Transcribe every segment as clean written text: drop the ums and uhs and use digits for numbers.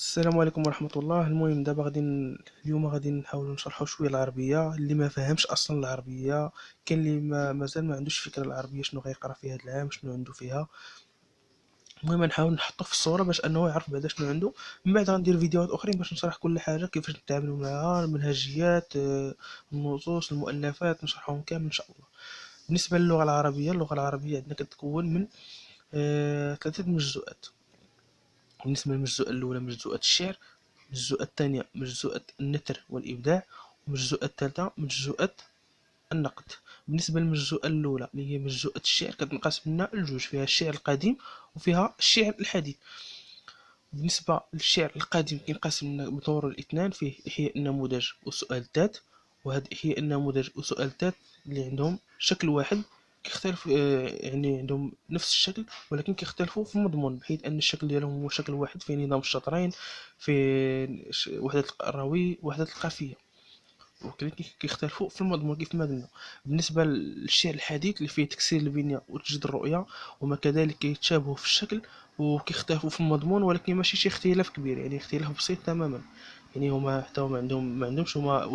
السلام عليكم ورحمة الله. المهم دابا اليوم غادي نحاولوا نشرحوا شويه العربية اللي ما فاهمش اصلا العربية. كاين اللي مازال ما عندوش فكرة العربية شنو غيقرا فيها هذا العام، شنو عنده فيها. المهم نحاول نحطه في الصورة باش انه يعرف بعدا شنو عنده. من بعد غندير فيديوهات اخرين باش نشرح كل حاجة، كيفاش نتعاملوا معها، المنهجيات، النصوص، المؤلفات، نشرحهم كامل ان شاء الله. بالنسبة للغة العربية، اللغة العربية عندنا كتكون من ثلاثة مجزوءات. بالنسبة للمجزوءة الأولى مجزوءة الشعر، المجزوءة الثانية مجزوءة النثر والإبداع، والمجزوءة الثالثة مجزوءة النقد. بالنسبة للمجزوءة الأولى اللي هي مجزوءة الشعر كتنقسم لنا لجوج، فيها الشعر القديم وفيها الشعر الحديث. بالنسبة للشعر القديم كينقسم لنا بدور الاثنان، فيه إحياء النموذج وسؤال الذات. وهاد إحياء النموذج وسؤال الذات اللي عندهم شكل واحد، كيختلف يعني عندهم نفس الشكل ولكن كيختلفوا في المضمون، بحيث ان الشكل ديالهم هو شكل واحد في نظام الشطرين، في وحدة الراوي، وحدة القافية، ولكن كيختلفوا في المضمون كيف ما قلنا. بالنسبة للشعر الحديث اللي فيه تكسير البنية وتجديد الرؤية، وما كذلك كيتشابهوا في الشكل وكيختلفوا في المضمون، ولكن ماشي شي اختلاف كبير، يعني اختلاف بسيط تماما. يعني هما حتى هما عندهم ما عندهمش هما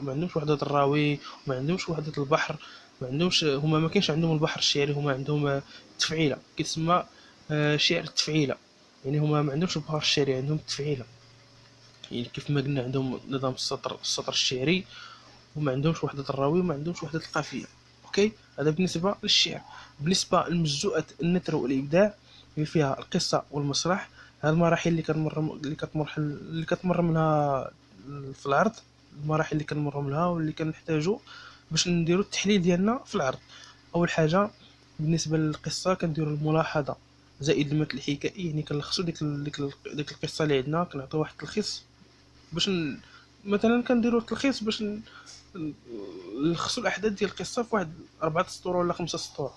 ما عندهمش وحدة الراوي، وما عندهمش وحدة البحر، ما عندهمش هما ما كاينش عندهم البحر الشعري، هما عندهم تفعيلة كتسمى شعر التفعيلة. يعني هما ما عندهمش البحر الشعري، عندهم التفعيلة. يعني كيف ما قلنا عندهم نظام السطر الشعري، وما عندهمش وحدة الراوي وما عندهمش وحدة القافية. اوكي، هذا بالنسبة للشعر. بالنسبة لمجزوءة النثر والإبداع اللي فيها القصة والمسرح، هذه المراحل اللي كتمر منها في العرض، المراحل اللي كنمروا منها واللي كنحتاجوا باش نديروا التحليل ديالنا في العرض. اول حاجه بالنسبه للقصه كنديروا الملاحظه زائد المتن الحكائي، يعني كنلخصوا ديك القصه اللي عندنا، كنعطيو واحد التلخيص باش مثلا كنديروا التلخيص باش نلخصوا الاحداث ديال القصه في واحد 4 سطور ولا 5 سطور.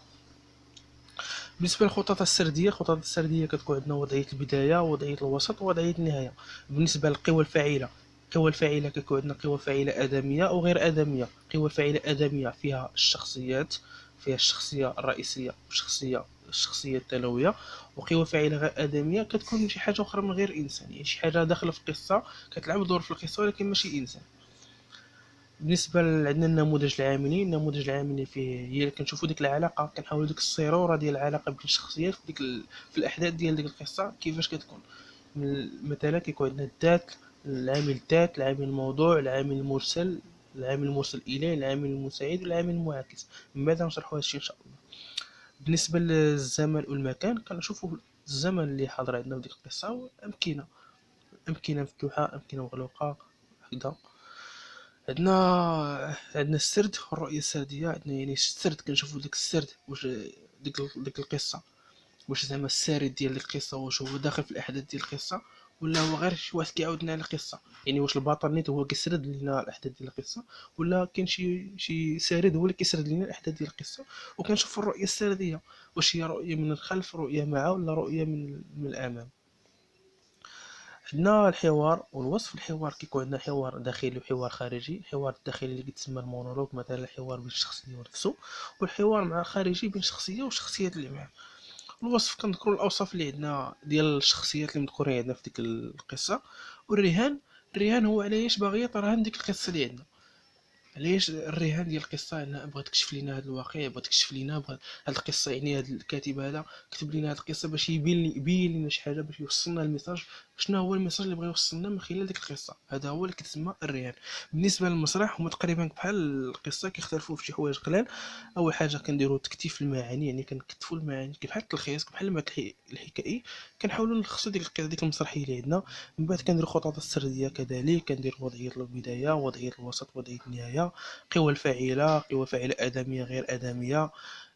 بالنسبه للخطط السرديه، الخطط السرديه كتكون عندنا وضعيه البدايه، ووضعيه الوسط، ووضعيه النهايه. بالنسبه للقوى الفاعله، القوى الفاعله كتكون عندنا قوى فاعله ادميه او غير ادميه. القوى الفاعله ادميه فيها الشخصيات، فيها الشخصيه الرئيسيه والشخصيه الثانويه. وقوى فاعله غير ادميه كتكون شي حاجه اخرى من غير انسان، يعني شي حاجه داخله في القصه كتلعب دور في القصه ولكن ماشي انسان. بالنسبه عندنا النموذج العاملي، النموذج العاملي فيه هي اللي كنشوفوا ديك العلاقه، كنحاولوا ديك الصيروره ديال العلاقه بين الشخصيات في في الاحداث ديال ديك القصه كيفاش كتكون. مثلا كيكون عندنا الذات، العامل الذات، العامل الموضوع، العامل المرسل، العامل المرسل اليه، العامل المساعد، والعامل المعاكس. من بعد نشرحوا هادشي ان شاء الله. بالنسبه للزمن والمكان كنشوفوا الزمن اللي حاضر عندنا في ديك القصه، وامكنه، امكنه مفتوحه، امكنه مغلوقه، هكذا. عندنا السرد والرؤية السردية. عندنا يعني السرد كنشوفو داك السرد واش ديك القصة، واش زعما السارد ديال القصة واش هو داخل في الأحداث ديال القصة، ولا هو غير شي واحد كيعاود لنا على القصة. يعني واش البطل نيت هو كيسرد لنا الأحداث ديال القصة، ولا كاين شي سارد هو اللي كيسرد لنا الأحداث ديال القصة. وكنشوفو الرؤية السردية، واش هي رؤية من الخلف، رؤية معاه، ولا رؤية من الأمام. عندنا الحوار والوصف. الحوار كيكون عندنا حوار داخلي وحوار خارجي. الحوار الداخلي اللي كيتسمى المونولوج، مثلا الحوار بين الشخصيه ونفسه، والحوار مع الخارجي بين الشخصيه والشخصيات اللي معاه. الوصف كنذكروا الاوصاف اللي عندنا ديال الشخصيات اللي مذكورين عندنا في ديك القصه. والرهان، الرهان هو علاش باغي يترهن ديك القصه اللي عندنا. علاش الرهان ديال القصه؟ انها بغات تكشف لينا هذا الواقع، بغات تكشف لينا هذه القصه، يعني هذا الكاتب هذا كتب لينا هذه القصه باش يبين لنا شي حاجه، باش يوصلنا الميساج. شنو هو الميساج اللي بغى يوصلنا من خلال ديك القصه؟ هذا هو اللي كتسمى الرهان. بالنسبه للمسرح هما تقريبا بحال القصه، كيختلفوا في شي حوايج قلال. اول حاجه كنديروا تكتيف المعاني، يعني كنكتفوا المعاني بحال التلخيص، بحال المتن الحكائي. كنحاولوا نلخصوا ديك المسرحيه اللي عندنا. من بعد كنديروا خطط السرديه، كذلك كندير وضعيه البدايه، وضعيه الوسط، وضعيه النهايه. قوى الفاعلة، قوى فاعلة آدمية غير آدمية.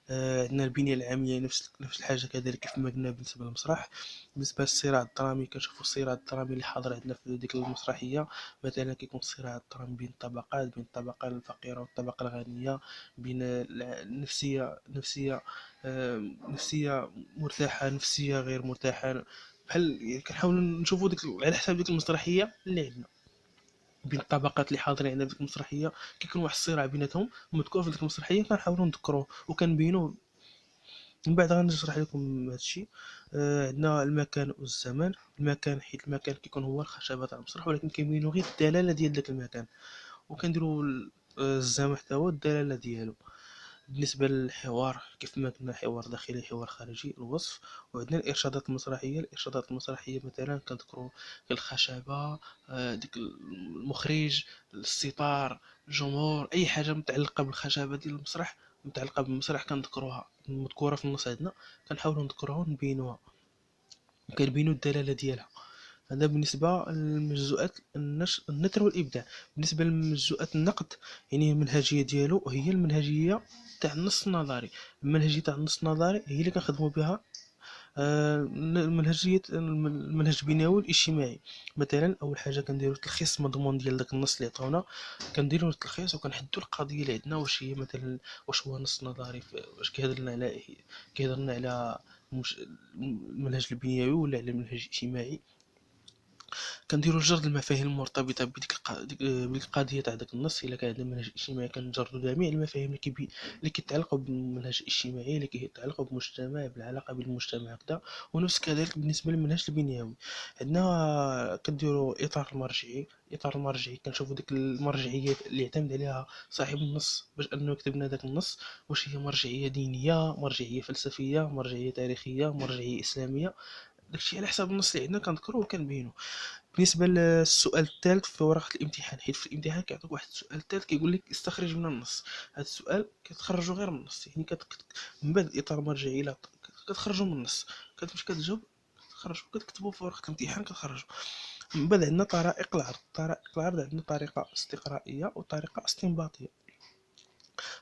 عندنا البنية العامية نفس الحاجة كذلك كيف ما قلنا بالنسبة للمسرح. بالنسبة للصراع الدرامي كنشوفو الصراع الدرامي اللي حاضر عندنا في ديك المسرحية. مثلا كيكون الصراع الدرامي بين الطبقات، بين الطبقة الفقيرة والطبقة الغنية، بين نفسية مرتاحة، نفسية غير مرتاحة. بحال يعني كنحاولوا نشوفوا ديك على حساب ديك المسرحية اللي عندنا، بين الطبقات اللي حاضرين عندنا في ديك المسرحيه. كيكون واحد الصراع بيناتهم مذكور في ديك المسرحيه، كنحاولوا نذكروه وكنبينوه من بعد غنشرح لكم هذا الشيء. عندنا المكان والزمان. المكان حيت المكان كيكون هو الخشبة تاع المسرح، ولكن كيبينوا غير الدلالة ديال داك المكان، وكنديروا الزمان حتى هو الدلالة ديالو. بالنسبة للحوار كيف ما قلنا، حوار داخلي حوار خارجي، الوصف. وعندنا الإرشادات المسرحية. الإرشادات المسرحية مثلا كنذكروا الخشبة، ديك المخرج، الستار، الجمهور، أي حاجة متعلقة بالخشبة ديال المسرح، متعلقة بالمسرح كنذكروها مذكورة في النص عندنا، كنحاولوا نذكروها ونبينوها وكنبينوا الدلالة ديالها. هذا بالنسبة لمجزوءات النثر والإبداع. بالنسبة لمجزوءات النقد، يعني المنهجية ديالو هي المنهجية تاع النص النظري. المنهجية تاع النص النظري هي اللي كنخدموا بها المنهج البنيوي الاجتماعي. مثلا اول حاجه كنديروا تلخيص مضمون ديال داك النص اللي عطونا، كنديروا التلخيص وكنحدوا القضيه اللي عندنا، واش هي مثلا، واش هو نص نظري واش كيهضر لنا على المنهج البنيوي ولا على المنهج الاجتماعي. كنديروا جرد المفاهيم المرتبطه بديك القضيه تاع داك النص. الا كان عندنا منهج اجتماعي كنجردوا جميع المفاهيم اللي كيتعلقوا بالمنهج الاجتماعي، اللي كيتعلقوا بالمجتمع، بالعلاقه بالمجتمع هكذا. ونفس كذلك بالنسبه للمنهج البنيوي، عندنا كنديروا اطار المرجعي. الاطار المرجعي كنشوفوا ديك المرجعيه اللي يعتمد عليها صاحب النص باش انه يكتب لنا داك النص، واش هي مرجعيه دينيه، مرجعيه فلسفيه، مرجعيه تاريخيه، مرجعيه اسلاميه. داكشي على حسب النص اللي عندنا كنذكروه وكنبينو. بالنسبة للسؤال الثالث في ورقة الامتحان، حيت في الامتحان كيعطيك واحد السؤال الثالث كيقول لك استخرج من النص. هذا السؤال كتخرجو غير من النص، يعني من بعد الاطار المرجعي لا كتخرجو من النص، كتمشي كتجاوب كتخرجو، كتكتبو في ورقة الامتحان كتخرجو. من بعد عندنا طرائق العرض. طرائق العرض عندنا طريقة استقرائية وطريقة استنباطية.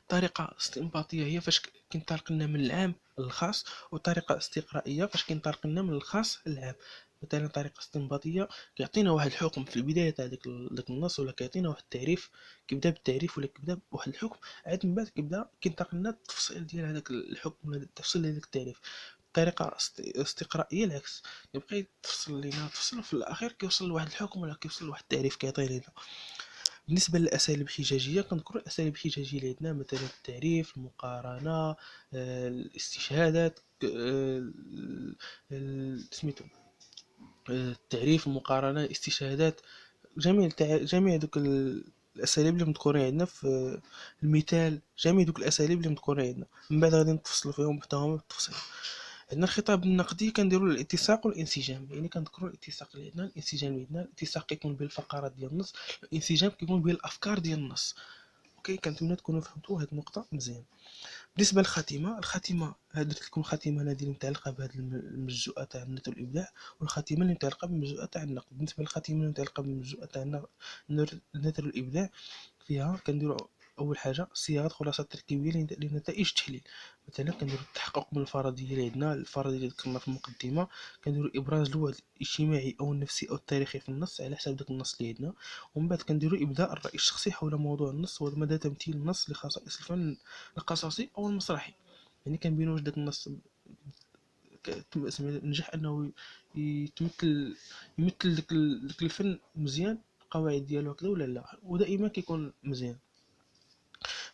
طريقة استنباطية هي فاش كينطلق لنا من العام للخاص، وطريقة استقرائية فاش كينطلق لنا من الخاص للعام. مثلا طريقة استنباطية كيعطينا واحد الحكم في البداية تاع داك النص، ولا كيعطينا واحد التعريف، كيبدا بالتعريف ولا كيبدا بواحد الحكم، عاد من بعد كيبدا كينطلق لنا التفصيل ديال هذاك الحكم ولا التفصيل ديال هذاك التعريف. الطريقة استقرائية العكس، يبقى يتفصل لينا تفصيل، وفي الأخير كيوصل لواحد الحكم ولا كيوصل لواحد التعريف كيعطيه لينا. بالنسبة للأساليب الحجاجية كنذكروا الأساليب الحجاجية اللي عندنا، مثلا التعريف، المقارنة، الاستشهادات، سميتو التعريف، المقارنة، الاستشهادات، جميع دوك الأساليب اللي مذكورين عندنا في المثال، جميع دوك الأساليب اللي مذكورين عندنا. من بعد غادي نتفصلوا فيهم حتى هما بالتفصيل. عندنا الخطاب النقدي كنديروا الاتساق والانسجام. يعني كنذكروا الاتساق اللي عندنا، الانسجام اللي عندنا. الاتساق كيكون بين الفقرات ديال النص، الانسجام كيكون بين الافكار ديال النص. اوكي، كنتمنى تكونوا فهمتوا هذه النقطه مزيان. بالنسبه للخاتمه، درت لكم الخاتمه هذه اللي متعلقه بهذه المجزوءه تاع النثر والابداع، والخاتمه اللي متعلقه بالمجزوءه تاع النقد. بالنسبه للخاتمه اللي متعلقه بالمجزوءه تاع النثر والابداع، فيها كنديروا اول حاجه صياغه خلاصه تركيبيه لنتائج التحليل. مثلا كنديروا التحقق من الفرضيه اللي عندنا، الفرضيه اللي ذكرنا في المقدمه. كنديروا ابراز الوعد الاجتماعي او النفسي او التاريخي في النص على حسب داك النص اللي عندنا. ومن بعد كنديروا ابداء الراي الشخصي حول موضوع النص ومدى تمثيل النص لخصائص الفن القصصي او المسرحي. يعني كنبينوا واش داك النص نجح انه يمثل داك الفن مزيان، القواعد ديالو هكذا ولا لا، ودائما كيكون مزيان.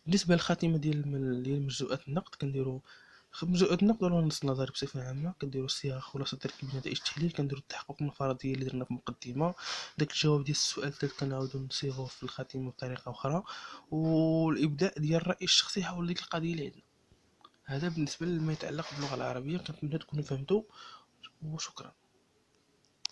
بالنسبه للخاتمه ديال مجزوءات النقد، كنديروا مجزوءات النقد ولا النص النظري بصفه عامه. كنديروا الصياغه، خلاصه تركيب نتائج التحليل. كنديروا التحقق من الفرضيه اللي درنا في المقدمه. داك الجواب ديال السؤال الثالث كنعاودوا نصيغوه في الخاتمه بطريقه اخرى. والابداء ديال الراي الشخصي حول ديك القضيه اللي عندنا. هذا بالنسبه لما يتعلق باللغه العربيه. كنتمنى تكونوا فهمتوا، وشكرا.